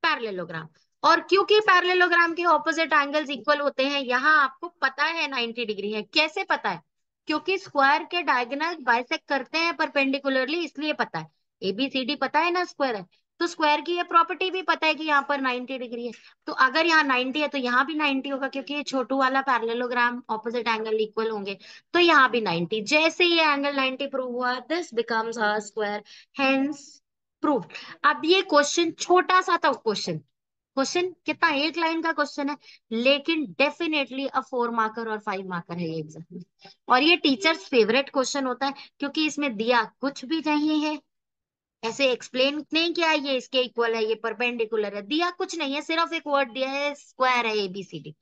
parallelogram. और क्योंकि पैरेललोग्राम के ऑपोजिट एंगल्स इक्वल होते हैं, यहाँ आपको पता है 90 डिग्री है। कैसे पता है? क्योंकि स्क्वायर के डायगोनल बाइसेक्ट करते हैं परपेंडिकुलरली, इसलिए पता है। ABCD पता है ना स्क्वायर है, तो स्क्वायर की ये प्रॉपर्टी भी पता है कि यहाँ पर 90 डिग्री है। तो अगर यहाँ 90 है तो यहाँ भी 90 होगा, क्योंकि ये छोटू वाला पैरेललोग्राम ऑपोजिट एंगल इक्वल होंगे। तो यहाँ भी 90। जैसे ये एंगल 90 प्रूव हुआ, this becomes a square, hence proved. अब ये क्वेश्चन छोटा सा था। क्वेश्चन क्वेश्चन कितना, एक लाइन का क्वेश्चन है, लेकिन डेफिनेटली अ 4 मार्कर और 5 मार्कर है ये एग्जाम में। और ये टीचर्स फेवरेट क्वेश्चन होता है, क्योंकि इसमें दिया कुछ भी नहीं है, ऐसे एक्सप्लेन नहीं किया ये इसके इक्वल है, ये परपेंडिकुलर है, दिया कुछ नहीं है, सिर्फ एक वर्ड दिया है स्क्वायर है ABCD।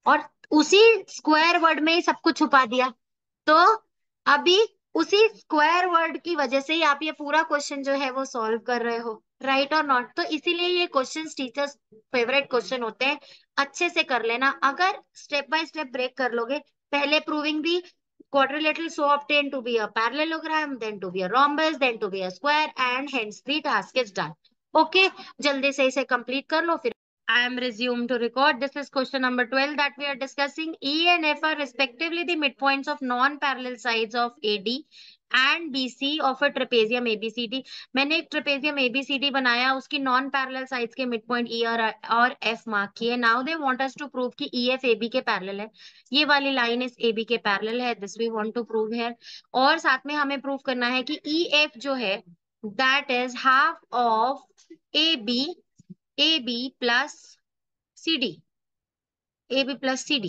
और उसी स्क्वायर वर्ड में ही सब कुछ छुपा दिया। तो अभी उसी स्क्वायर वर्ड की वजह से ही आप ये पूरा क्वेश्चन जो है वो सॉल्व कर रहे हो। राइट और नॉट? तो इसीलिए ये क्वेश्चंस टीचर्स फेवरेट क्वेश्चन होते हैं। अच्छे से कर लेना, अगर स्टेप बाय स्टेप ब्रेक कर लोगे, पहले proving the quadrilateral so obtained to be a parallelogram, then to be a rhombus, then to be a square, and hence the task is done. Okay, जल्दी से इसे कंप्लीट कर लो फिर। I am resumed to record. This is question number 12 that we are discussing. E and F are respectively the midpoints of non-parallel sides of AD and BC of a trapezium ABCD. मैंने एक trapezium ABCD बनाया, उसकी non-parallel sides के midpoint E और F mark किए। Now they want us to prove कि EF AB के parallel है। ये वाली लाइन इस AB के पैरेलल है, this we want to prove here. और साथ में हमें प्रूव करना है कि EF जो है that is half of AB plus CD, AB plus CD।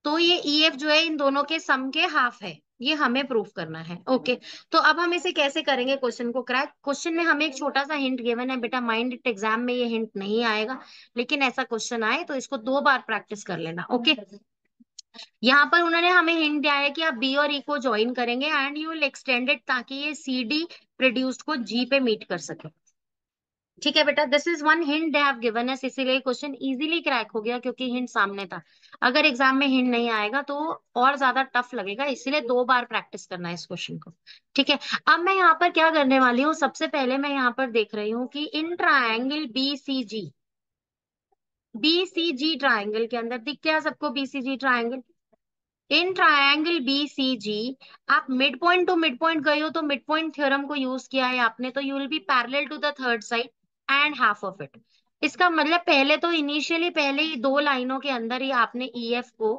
तो ये EF जो है इन दोनों के सम के हाफ है, ये हमें प्रूफ करना है। ओके, तो अब हम इसे कैसे करेंगे क्वेश्चन को क्रैक। क्वेश्चन में हमें एक छोटा सा हिंट गिवन है बेटा, माइंड इट एग्जाम में ये हिंट नहीं आएगा, लेकिन ऐसा क्वेश्चन आए तो इसको 2 बार प्रैक्टिस कर लेना। ओके, यहाँ पर उन्होंने हमें हिंट दिया है कि आप बी और ई को ज्वाइन करेंगे and you will extend it, ताकि ये CD प्रोड्यूस्ड को G पे मीट कर सके। ठीक है बेटा, this is one hint they have given us, इसीलिए क्वेश्चन इजीली क्रैक हो गया क्योंकि हिंट सामने था। अगर एग्जाम में हिंट नहीं आएगा तो और ज्यादा टफ लगेगा, इसीलिए 2 बार प्रैक्टिस करना है इस क्वेश्चन को। ठीक है, अब मैं यहाँ पर क्या करने वाली हूँ, सबसे पहले मैं यहाँ पर देख रही हूँ कि इन ट्रायंगल BCG ट्रायंगल के अंदर दिख गया सबको BCG triangle. In triangle BCG आप mid point to mid point गए हो तो मिड पॉइंट थ्योरम को यूज किया है आपने, तो you will be parallel to the third side and half of it. इसका मतलब पहले तो इनिशियली पहले ही 2 लाइनों के अंदर ही आपने EF को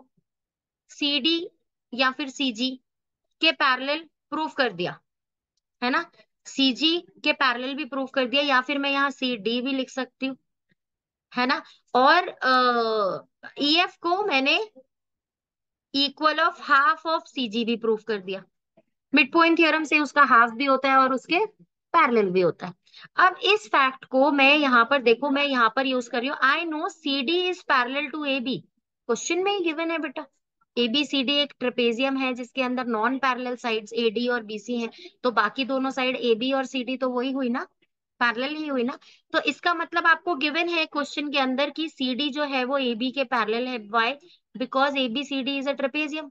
CD या फिर CG के पैरेलल प्रूफ कर दिया, है ना। CG के पैरेलल भी प्रूफ कर दिया, या फिर मैं यहाँ CD भी लिख सकती हूँ, है ना। और EF को मैंने equal of half of CG भी प्रूफ कर दिया। मिड पॉइंट थ्योरम से उसका हाफ भी होता है और उसके पैरेलल भी होता है। अब इस फैक्ट को मैं यहाँ पर देखो, मैं यहाँ पर यूज कर रही हूँ, I know CD is parallel to AB। Question में ही गिवन है बेटा, ABCD एक ट्रेपेजियम है जिसके अंदर नॉन पैरेलल साइड्स AD और BC हैं, तो बाकी दोनों साइड AB और CD तो वही हुई ना, पैरेलल ही हुई ना। तो इसका मतलब आपको गिवन है क्वेश्चन के अंदर कि CD जो है वो AB के पैरेलल है। Why? Because ABCD is a trapezium,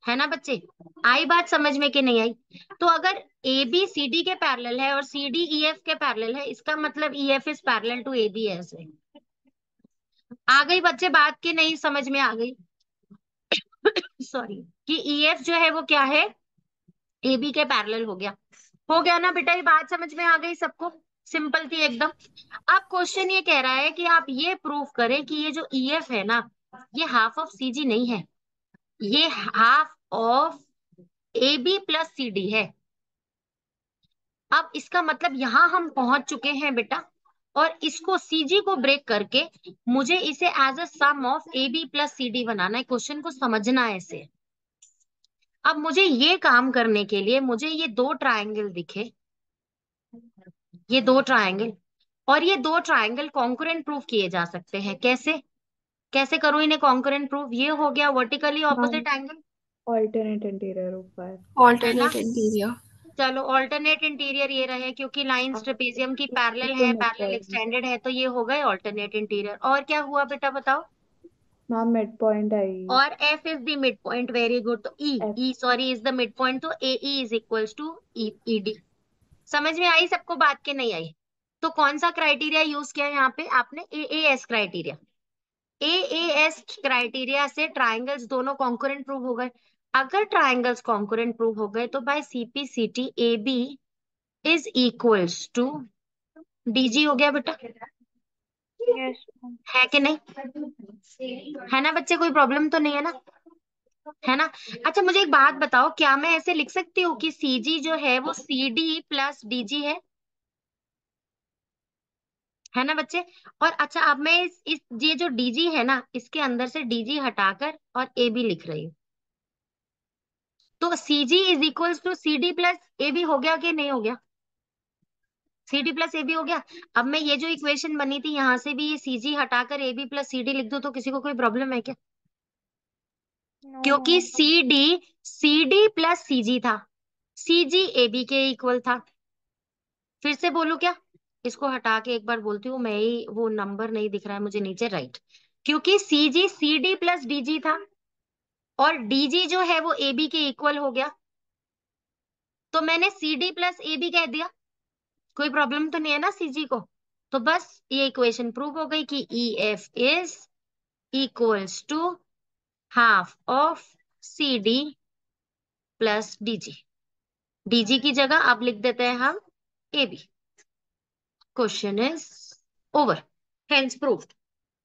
है ना बच्चे? आई बात समझ में कि नहीं आई? तो अगर ए बी सी डी के पैरेलल है और सी डी ई एफ के पैरेलल है, इसका मतलब E F is parallel to A B ऐसे। आ गई बच्चे बात की नहीं समझ में आ गई? सॉरी, कि ई एफ जो है वो क्या है, ए बी के पैरेलल हो गया ना बेटा? ये बात समझ में आ गई सबको? सिंपल थी एकदम। अब क्वेश्चन ये कह रहा है कि आप ये प्रूव करें कि ये जो ई एफ है ना, ये हाफ ऑफ सी जी नहीं है, ये half of A B plus C D है। अब इसका मतलब यहां हम पहुंच चुके हैं बेटा, और इसको सीजी को ब्रेक करके मुझे इसे as a sum of A B plus C D बनाना है। क्वेश्चन को समझना है इसे। अब मुझे ये काम करने के लिए मुझे ये दो ट्रायंगल दिखे, ये दो ट्रायंगल, और ये दो ट्रायंगल कॉन्करेंट प्रूफ किए जा सकते हैं। कैसे? कैसे करूं इन्हें कॉन्करेंट प्रूफ? ये हो गया vertically ma'am opposite angle, alternate interior ऊपर है ना? Alternate interior. चलो ऑल्टरनेट इंटीरियर ये रहे, क्योंकि लाइंस ट्रेपेजियम की पैरेलल है, मिड पैरेलल पॉइंट। एक्सटेंडेड है, तो ये हो गए ऑल्टरनेट इंटीरियर। और क्या हुआ बेटा बताओ? मैम मिड पॉइंट आई और F is the mid point, very good. तो F. E sorry is the mid point, तो A E is equals to E D. समझ में आई सबको बात के नहीं आई? तो कौन सा क्राइटेरिया यूज किया यहाँ पे आपने? A S criteria. A S criteria से ट्राइंगल्स दोनों कॉन्करेंट प्रूव हो गए। अगर ट्राइंगल्स कॉन्करेंट प्रूव हो गए तो by CPCT A B is equals to DG हो गया बेटा, यस मैम। है कि नहीं? है ना बच्चे? कोई प्रॉब्लम तो नहीं है ना? है ना? अच्छा मुझे एक बात बताओ, क्या मैं ऐसे लिख सकती हूँ कि सीजी जो है वो सी डी प्लस डीजी है ना बच्चे? और अच्छा अब मैं इस ये जो डीजी है ना, इसके अंदर से डीजी हटाकर और ए बी लिख रही हूँ, तो CG is equals to C D plus A B हो गया कि नहीं हो गया? C D plus A B हो गया। अब मैं ये जो इक्वेशन बनी थी यहां से भी ये सीजी हटाकर A B plus C D लिख दूं तो किसी को कोई प्रॉब्लम है क्या? नो क्योंकि ma'am. C D plus CG था, सीजी ए बी के इक्वल था। फिर से बोलूं क्या? इसको हटा के एक बार बोलती हूँ मैं ही, वो नंबर नहीं दिख रहा है मुझे नीचे, राइट। क्योंकि CG C D plus DG था और डीजी जो है वो ए बी के इक्वल हो गया, तो मैंने C D plus A B कह दिया। कोई प्रॉब्लम तो नहीं है ना सीजी को? तो बस ये इक्वेशन प्रूव हो गई कि E F is equals to half of C D plus D G. D G की जगह अब लिख देते हैं हम A B. Question is over, hence proved.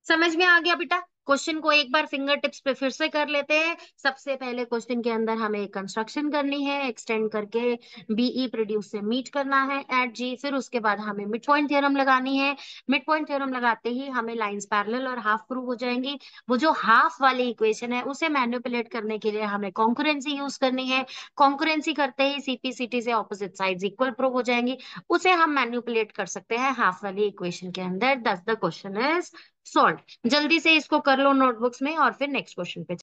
समझ में आ गया बेटा? क्वेश्चन को एक बार फिंगर टिप्स पे फिर से कर लेते हैं। सबसे पहले क्वेश्चन के अंदर हमें एक कंस्ट्रक्शन करनी है, एक्सटेंड करके बीई प्रोड्यूस से मीट करना है एट जी। फिर उसके बाद हमें मिड पॉइंट थ्योरम लगानी है। मिड पॉइंट थ्योरम लगाते ही हमें लाइंस पैरेलल और हाफ प्रूव हो जाएंगी। वो जो हाफ वाली इक्वेशन है उसे मैनिपुलेट करने के लिए हमें कॉन्करेंसी यूज करनी है। कॉन्करेंसी करते ही सीपीसीटी से ऑपोजिट साइड्स इक्वल प्रूव हो जाएंगी, उसे हम मैनिपुलेट कर सकते हैं हाफ वाली इक्वेशन के अंदर। दस द क्वेश्चन इज सॉल्व। जल्दी से इसको कर लो नोटबुक्स में और फिर नेक्स्ट क्वेश्चन पे।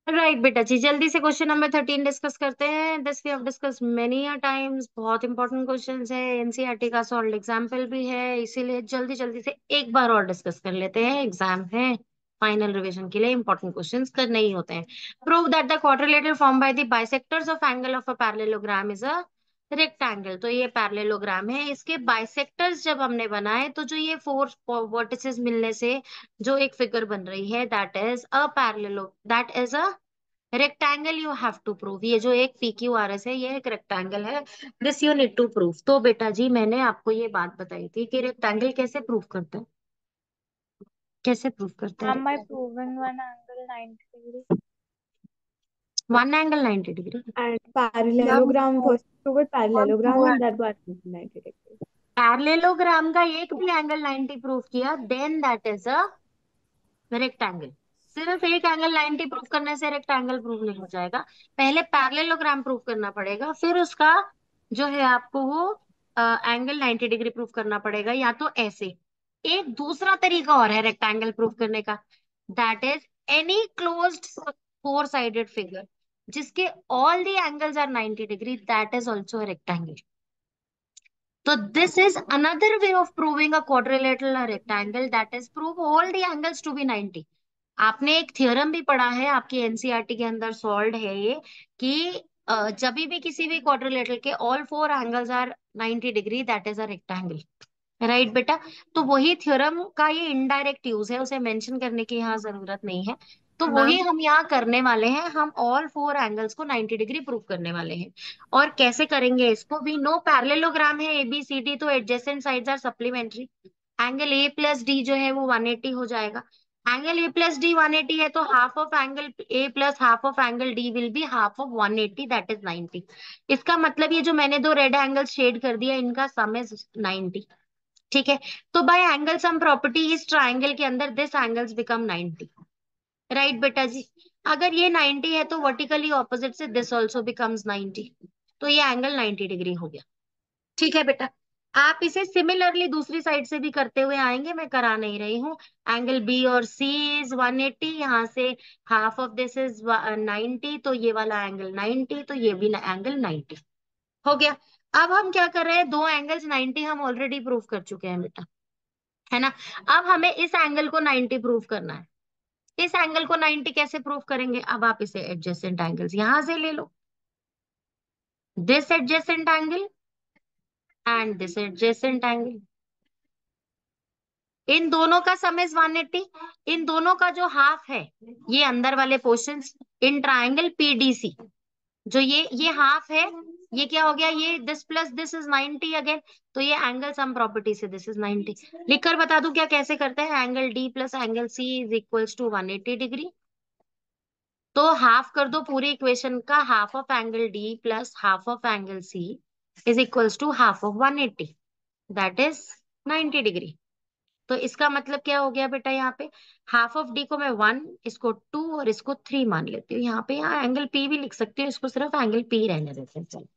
राइट बेटा जी, जल्दी से क्वेश्चन नंबर 13 डिस्कस करते हैं। This we have discuss many times, बहुत इंपॉर्टेंट क्वेश्चंस है, एनसीईआरटी का सॉल्व एग्जाम्पल भी है, इसीलिए जल्दी जल्दी से एक बार और डिस्कस कर लेते हैं। एग्जाम है, फाइनल रिवीजन के लिए इंपॉर्टेंट क्वेश्चंस करने ही होते हैं। Prove that the quadrilateral form by the bisectors of angle of a parallelogram is a rectangle. तो ये पैरेललोग्राम है, इसके बाइसेक्टर्स जब हमने बनाए तो जो ये फोर वर्टिसेस मिलने से जो एक फिगर बन रही है, that is a that is a rectangle. You have to prove. ये जो एक पी क्यू आर एस है ये एक रेक्टेंगल है, this you need to prove. तो बेटा जी मैंने आपको ये बात बताई थी कि रेक्टेंगल कैसे प्रूव करते हैं, कैसे प्रूव करते हैं ma'am by rectangle? proving one angle 90 degree. One angle 90 degree. And parallelogram, first prove it parallelogram and that one 90 degrees. Parallelogram का एक भी एंगल 90 प्रूव किया then that is a rectangle. सिर्फ एक एंगल 90 प्रूव करने से रेक्टेंगल प्रूव नहीं हो जाएगा, पहले पैरेललोग्राम प्रूव करना पड़ेगा, फिर उसका जो है आपको वो एंगल 90 डिग्री प्रूव करना पड़ेगा। या तो ऐसे, एक दूसरा तरीका और है रेक्टेंगल प्रूव करने का, that is any closed four sided figure जिसके all the angles are 90 degree, that is also rectangle. So this is another way of proving a quadrilateral or rectangle, that is prove all the angles to be 90. आपने एक theorem भी पढ़ा है, आपकी NCERT के अंदर solve है ये, कि जब भी किसी भी क्वाड्रिलेटरल के all four angles are 90 degree, that is a rectangle. Right बेटा, तो वही थ्योरम का ये इनडायरेक्ट यूज है, उसे मेंशन करने की यहाँ जरूरत नहीं है। तो वही मैम हम यहाँ करने वाले हैं, हम ऑल फोर एंगल्स को 90 डिग्री प्रूव करने वाले हैं। और कैसे करेंगे इसको भी, नो पैरेललोग्राम है एबीसीडी, तो adjacent sides are supplementary. Angle A plus D जो है वो 180 हो जाएगा। एंगल ए प्लस डी 180 है, तो half of angle A plus half of angle D will be half of 180, that is 90। इसका मतलब ये जो मैंने दो रेड एंगल शेड कर दिया, इनका सम इज 90। ठीक है, तो बाय एंगल सम प्रॉपर्टी इस ट्राइंगल के अंदर दिस एंगल्स बिकम 90। राइट बेटा जी, अगर ये 90 है तो वर्टिकली ऑपोजिट से दिस ऑल्सो बिकम्स 90, तो ये एंगल 90 डिग्री हो गया। ठीक है बेटा, आप इसे सिमिलरली दूसरी साइड से भी करते हुए आएंगे, मैं करा नहीं रही हूँ। एंगल बी और सी इज 180, यहाँ से हाफ ऑफ दिस इज 90, तो ये वाला एंगल 90, तो ये भी एंगल 90 हो गया। अब हम क्या कर रहे हैं, दो एंगल्स 90 हम ऑलरेडी प्रूव कर चुके हैं बेटा, है ना। अब हमें इस एंगल को 90 प्रूव करना है। इस एंगल को 90 कैसे प्रूव करेंगे, अब आप इसे एडजेसेंट एंगल्स यहां से ले लो, this adjacent angle and this adjacent angle, इन दोनों का सम इज 180। इन दोनों का जो हाफ है, ये अंदर वाले पोर्शंस इन ट्राइंगल पीडीसी, जो ये हाफ है, ये क्या हो गया, ये this plus this is 90 again, तो ये एंगल सम प्रॉपर्टी से दिस इज 90। लिखकर बता दूं क्या कैसे करते हैं, angle D plus angle C is equals to 180 degree. तो हाफ कर दो पूरी इक्वेशन का, half of angle D plus half of angle C is equals to half of 180, that is 90 degree. तो इसका मतलब क्या हो गया बेटा, यहाँ पे हाफ ऑफ डी को मैं 1, इसको 2 और इसको 3 मान लेती हूँ। यहाँ पे यहाँ एंगल पी भी लिख सकती हूँ, इसको सिर्फ एंगल पी रहने देते हैं। चलो,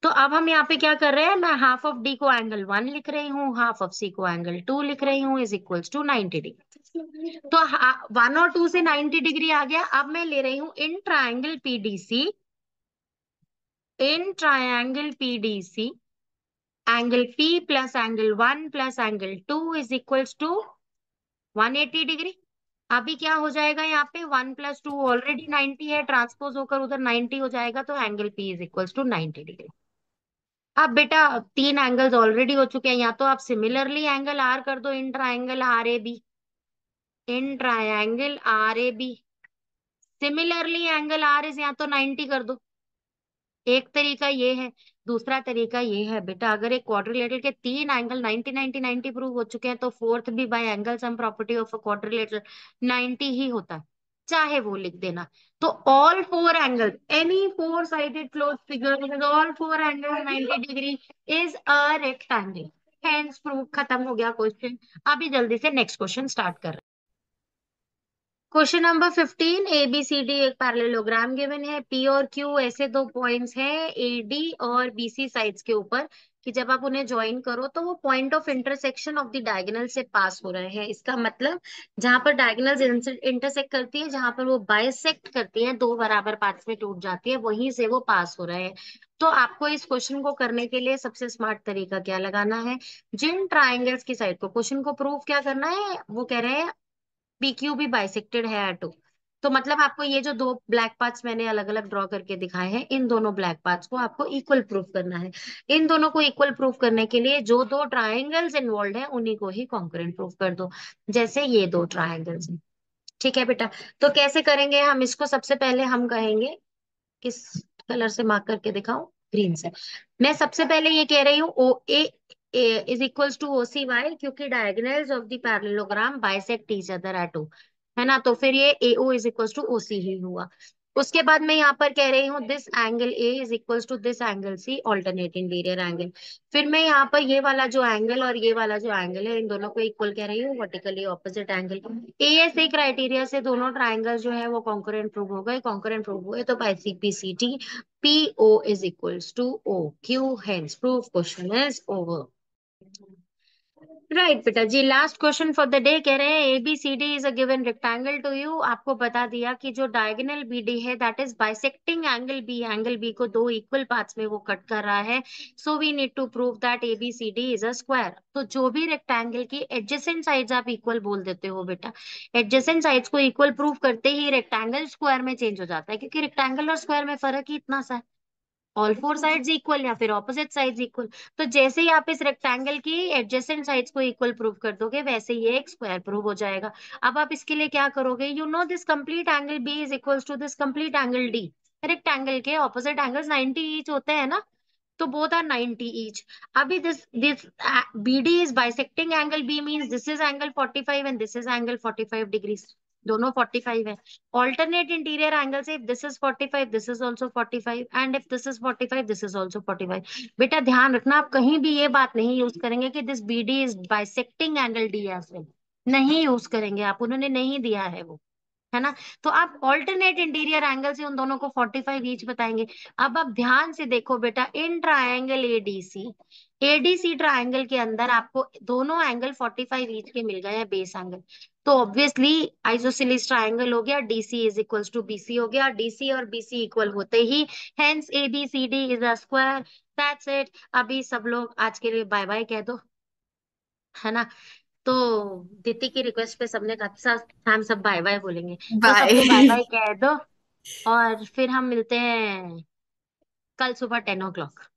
तो अब हम यहाँ पे क्या कर रहे हैं, मैं हाफ ऑफ डी को एंगल 1 लिख रही हूँ, हाफ ऑफ सी को एंगल 2 लिख रही हूँ, इज इक्वल्स टू 90 डिग्री। तो 1 और 2 से 90 डिग्री आ गया। अब मैं ले रही हूँ in triangle P D C, in triangle P D C angle P plus angle 1 plus angle 2 is equals to 180 degree. अभी क्या हो जाएगा, यहाँ पे 1 प्लस 2 ऑलरेडी 90 है, ट्रांसपोज होकर उधर 90 हो जाएगा, तो angle P is equals to 90 degree. अब बेटा तीन एंगल्स ऑलरेडी हो चुके हैं, या तो आप सिमिलरली एंगल आर कर दो in triangle R A B, in triangle R A B similarly angle R is, या तो 90 कर दो। एक तरीका ये है, दूसरा तरीका ये है बेटा, अगर एक क्वाड्रिलेटरल के तीन एंगल 90 90 90 प्रूव हो चुके हैं, तो फोर्थ भी by angle sum property of a quadrilateral 90 ही होता है, चाहे वो लिख देना। तो all four angles, any four sided close figure all four angle 90 degree is a rectangle, hence proof. खत्म हो गया क्वेश्चन। अभी जल्दी से नेक्स्ट क्वेश्चन स्टार्ट कर। Question number 15, A B C D एक पैरेललोग्राम गिवन है, पी और क्यू ऐसे दो पॉइंट्स हैं ए डी और बी सी साइड्स के ऊपर, कि जब आप उन्हें ज्वाइन करो तो वो point of intersection of the diagonal से पास हो रहे हैं। इसका मतलब जहां पर डायगोनल इंटरसेक्ट करती है, जहां पर वो बाइसेक्ट करती है, दो बराबर पार्ट्स में टूट जाती है, वहीं से वो पास हो रहे हैं। तो आपको इस क्वेश्चन को करने के लिए सबसे स्मार्ट तरीका क्या लगाना है, जिन ट्राइंगल्स की साइड को क्वेश्चन को प्रूव क्या करना है, वो कह रहे हैं PQ भी बाइसेक्टेड है एटो। तो मतलब आपको ये जो दो ब्लैक पार्ट्स मैंने अलग अलग ड्रॉ करके दिखाए हैं, इन दोनों ब्लैक पार्ट्स को आपको इक्वल प्रूफ करना है। इन दोनों को इक्वल प्रूफ करने के लिए जो दो ट्राइंगल्स इन्वॉल्व हैं उन्हीं को ही कॉन्करेंट प्रूफ कर दो, जैसे ये दो ट्राइंगल्स हैं। ठीक है बेटा, तो कैसे करेंगे हम इसको, सबसे पहले हम कहेंगे, किस कलर से मार्क करके दिखाऊं, ग्रीन से। मैं सबसे पहले ये कह रही हूँ O A is equals to O C why, क्योंकि diagonals of the parallelogram bisect each other at O, है ना, तो फिर ये A O is equals to O C ही हुआ। उसके बाद मैं यहाँ पर कह रही हूँ this angle A is equals to this angle C, alternate interior angle. फिर मैं यहाँ पर ये वाला जो एंगल और ये वाला जो एंगल है, इन दोनों को इक्वल कह रही हूँ, vertically opposite angle. ASA criteria से दोनों ट्राइंगल जो है वो कॉन्करेंट प्रूव हो गए, कॉन्करेंट प्रूव हुए तो by CPCT PO is equals to OQ, hence proof, question is over. Right बेटा जी, last question for the day कह रहे हैं ABCD is a given rectangle to you. आपको बता दिया कि जो डायगोनल BD है that is bisecting angle B को दो इक्वल पार्ट्स में वो कट कर रहा है। So we need to prove that ABCD is a square. तो जो भी रेक्टेंगल की एडजेसेंट साइड्स आप इक्वल बोल देते हो बेटा, एडजेसेंट साइड्स को इक्वल प्रूव करते ही रेक्टेंगल स्क्वायर में चेंज हो जाता है, क्योंकि रेक्टेंगल और स्क्वायर में फर्क ही इतना सा है, ऑल फोर साइड्स इक्वल या फिर ऑपोजिट साइड्स इक्वल। तो जैसे ही आप इस रेक्टेंगल की एडजेसेंट साइड्स को इक्वल प्रूव कर दोगे वैसे ही एक स्क्वायर प्रूव हो जाएगा। अब आप इसके लिए क्या करोगे, you know this complete angle B is equals to this complete angle D। Rectangle के ऑपोजिट एंगल्स 90 ईच होते हैं ना, तो बोथ आर 90 ईच। अभी this BD is bisecting angle B means this is angle 45 and this is angle 45 degrees, दोनों 45 है। alternate interior angles, if this is 45 this is also 45 and if this is 45 this is also 45। बेटा ध्यान रखना, आप कहीं भी ये बात नहीं यूज करेंगे कि this BD is bisecting angle D as well, नहीं यूज करेंगे आप, उन्होंने नहीं दिया है वो, है ना। तो आप ऑल्टरनेट इंटीरियर एंगल से उन दोनों को 45 ईच बताएंगे। अब आप ध्यान से देखो बेटा, इन ट्रायंगल ADC ट्रायंगल के अंदर आपको दोनों एंगल 45 ईच के मिल गए हैं बेस एंगल। तो ऑब्वियसली आइसोसेलेस ट्रायंगल हो गया, DC is equals to BC हो गया, DC और BC इक्वल होते ही hence ABCD is a square. That's it. अभी सब लोग आज के लिए बाय बाय कह दो, है ना। तो दीदी की रिक्वेस्ट पे सबने कहा हम सब बाय बाय बोलेंगे, तो बाय। सबको बाय बाय कह दो और फिर हम मिलते हैं कल सुबह 10 o'clock।